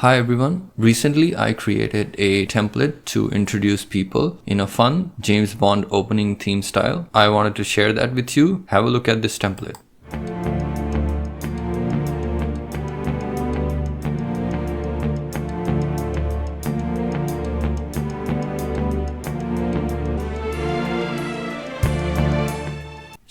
Hi everyone. Recently I created a template to introduce people in a fun James Bond opening theme style. I wanted to share that with you. Have a look at this template.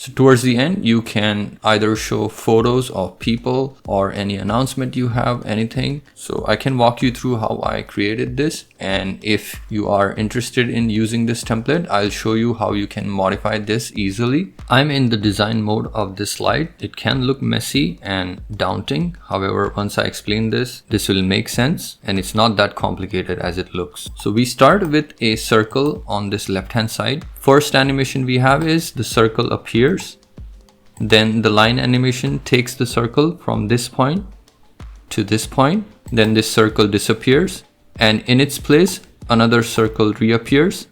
So towards the end, you can either show photos of people or any announcement you have, anything. So I can walk you through how I created this. And if you are interested in using this template, I'll show you how you can modify this easily. I'm in the design mode of this slide. It can look messy and daunting. However, once I explain this will make sense and it's not that complicated as it looks. So we start with a circle on this left-hand side. First animation we have is the circle appears. Then the line animation takes the circle from this point to this point. Then this circle disappears and in its place another circle reappears.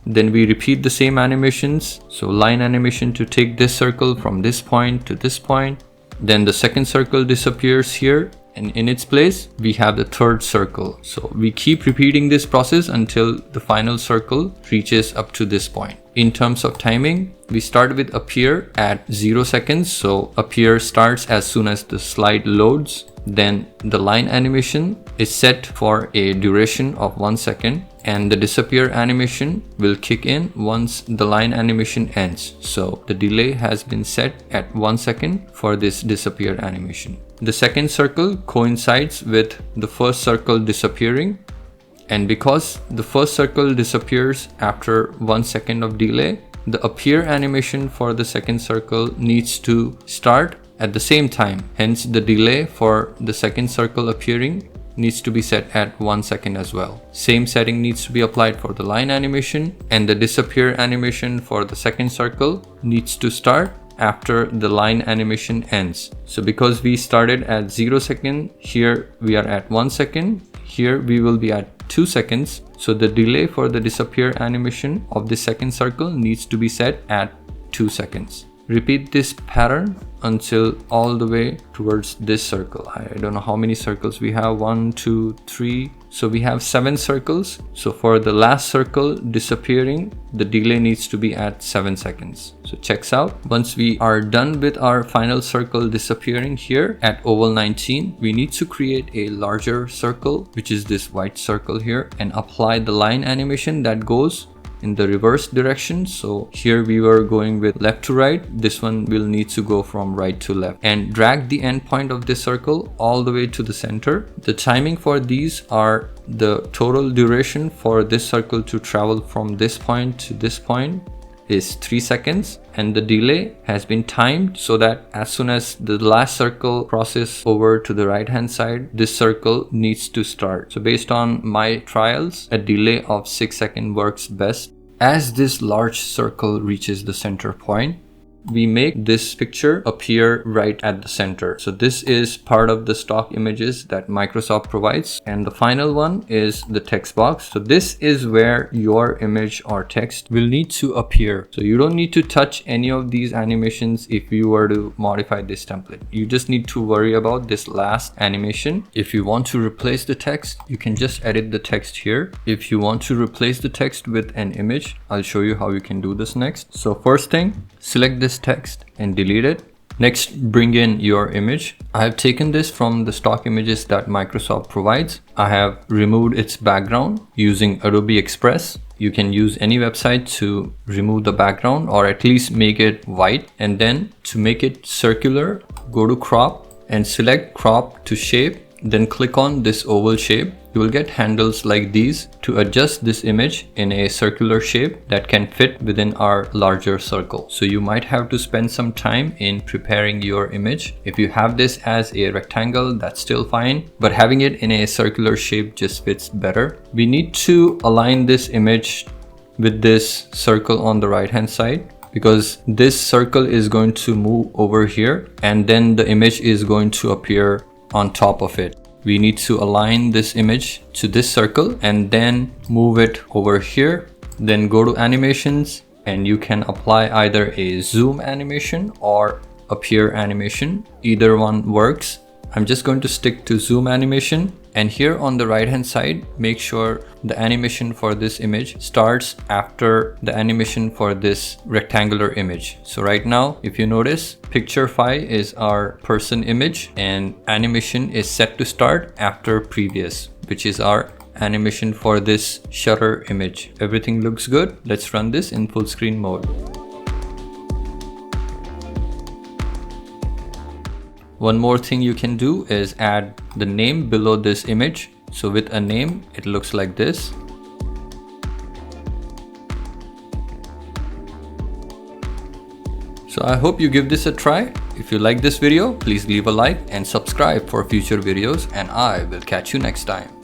Then we repeat the same animations. So line animation to take this circle from this point to this point. Then the second circle disappears here. And in its place, we have the third circle. So we keep repeating this process until the final circle reaches up to this point. In terms of timing, we start with appear at 0 seconds. So appear starts as soon as the slide loads. Then the line animation is set for a duration of 1 second. And the disappear animation will kick in once the line animation ends. So the delay has been set at 1 second for this disappear animation. The second circle coincides with the first circle disappearing. And because the first circle disappears after 1 second of delay, the appear animation for the second circle needs to start at the same time. Hence the delay for the second circle appearing needs to be set at 1 second as well. Same setting needs to be applied for the line animation, and the disappear animation for the second circle needs to start after the line animation ends. So because we started at 0 second, here we are at 1 second, here we will be at 2 seconds. So the delay for the disappear animation of the second circle needs to be set at 2 seconds. Repeat this pattern until all the way towards this circle. I don't know how many circles we have. 1, 2, 3. So we have 7 circles. So for the last circle disappearing, the delay needs to be at 7 seconds. So checks out. Once we are done with our final circle disappearing here at oval 19, we need to create a larger circle, which is this white circle here, and apply the line animation that goes in the reverse direction. So here we were going with left to right. This one will need to go from right to left, and drag the end point of this circle all the way to the center. The timing for these are the total duration for this circle to travel from this point to this point is 3 seconds, and the delay has been timed so that as soon as the last circle crosses over to the right hand side, this circle needs to start. So based on my trials, a delay of 6 seconds works best. As this large circle reaches the center point, we make this picture appear right at the center. So this is part of the stock images that Microsoft provides. And the final one is the text box. So this is where your image or text will need to appear. So you don't need to touch any of these animations if you were to modify this template. You just need to worry about this last animation. If you want to replace the text, you can just edit the text here. If you want to replace the text with an image, I'll show you how you can do this next. So first thing, select this text and delete it. Next, bring in your image. I have taken this from the stock images that Microsoft provides. I have removed its background using Adobe Express. You can use any website to remove the background or at least make it white. And then to make it circular, go to crop and select crop to shape. Then click on this oval shape. You will get handles like these to adjust this image in a circular shape that can fit within our larger circle. So you might have to spend some time in preparing your image. If you have this as a rectangle, that's still fine, but having it in a circular shape just fits better. We need to align this image with this circle on the right hand side, because this circle is going to move over here and then the image is going to appear on top of it. We need to align this image to this circle and then move it over here. Then go to animations and you can apply either a zoom animation or appear animation. Either one works. I'm just going to stick to zoom animation And here on the right hand side, make sure the animation for this image starts after the animation for this rectangular image. So right now, if you notice, picture 5 is our person image and animation is set to start after previous, which is our animation for this shutter image. Everything looks good. Let's run this in full screen mode. One more thing you can do is add the name below this image. So with a name, it looks like this. So I hope you give this a try. If you like this video, please leave a like and subscribe for future videos, and I will catch you next time.